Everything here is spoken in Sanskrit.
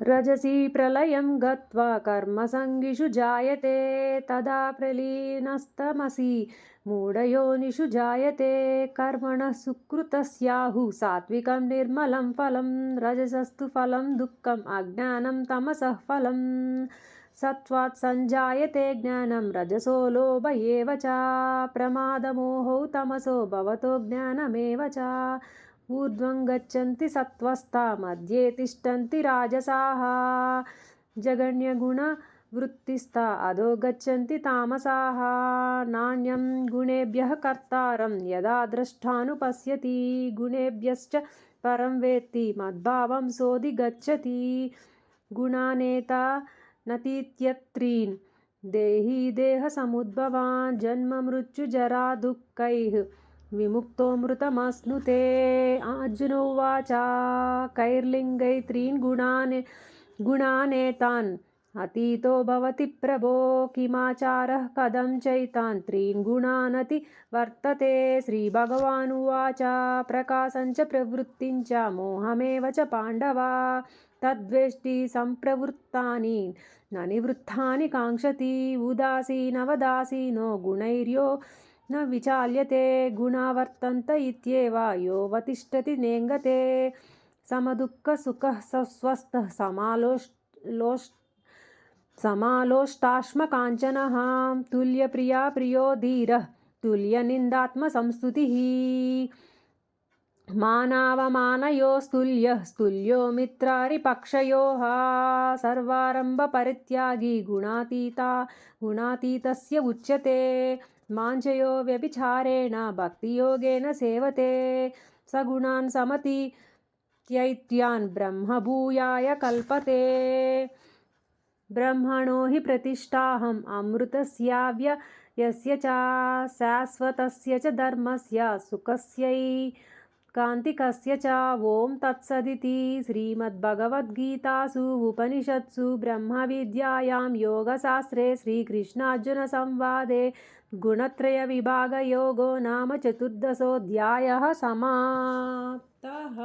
रजसी प्रलयं गत्वा कर्मसङ्गिषु जायते तदा प्रलीनस्तमसि मूढयोनिषु जायते कर्मणः सुकृतस्याहुः सात्विकं निर्मलं फलं रजसस्तु फलं दुःखम् अज्ञानं तमसः फलं सत्त्वात् सञ्जायते ज्ञानं रजसो लोभ एव च प्रमादमोहौ तमसो भवतो ज्ञानमेव च ऊर्ध्वं गच्छन्ति सत्त्वस्ता मध्ये तिष्ठन्ति राजसाः जगन्यगुणवृत्तिस्ता अधो गच्छन्ति तामसाः नान्यं गुणेभ्यः कर्तारं यदा द्रष्टानुपश्यति गुणेभ्यश्च परं वेत्ति मद्भावं सोऽधिगच्छति गुणानेता नतीत्यत्रीन् देही देहसमुद्भवान् जन्म मृत्युजरा दुःखैः विमुक्तो मृतमश्नुते अर्जुन उवाच कैर्लिङ्गै त्रीन् गुणानेतान् अतीतो भवति प्रभो किमाचारः कथं चैतान् त्रीन् गुणानति वर्तते श्रीभगवानुवाच प्रकाशञ्च प्रवृत्तिञ्च मोहमेव च पाण्डव तद्वेष्टि सम्प्रवृत्तानि न निवृत्तानि काङ्क्षति उदासीनवदासीनो गुणैर्यो न विचाल्यते गुणा वर्तन्त इत्येव योऽवतिष्ठति नेङ्गते समदुःखसुखः स्वस्थः समालोष्टाश्मकाञ्चनः तुल्यप्रिया प्रियो धीरः तुल्यनिन्दात्मसंस्तुतिः मानावमानयोस्तुल्यः स्तुल्यो मित्रारिपक्षयोः सर्वारम्भपरित्यागी गुणातीतस्य उच्यते माञ्चयो व्यभिचारेण भक्तियोगेन सेवते सगुणान् समतीत्यैत्यान् ब्रह्मभूयाय कल्पते ब्रह्मणो हि प्रतिष्ठाहम् अमृतस्याव्ययस्य च शाश्वतस्य च धर्मस्य सुखस्यैकान्तिकस्य च ॐ तत्सदिति श्रीमद्भगवद्गीतासु उपनिषत्सु ब्रह्मविद्यायां योगशास्त्रे श्रीकृष्णार्जुनसंवादे गुणत्रयविभागयोगो नाम चतुर्दशोऽध्यायः समाप्तः।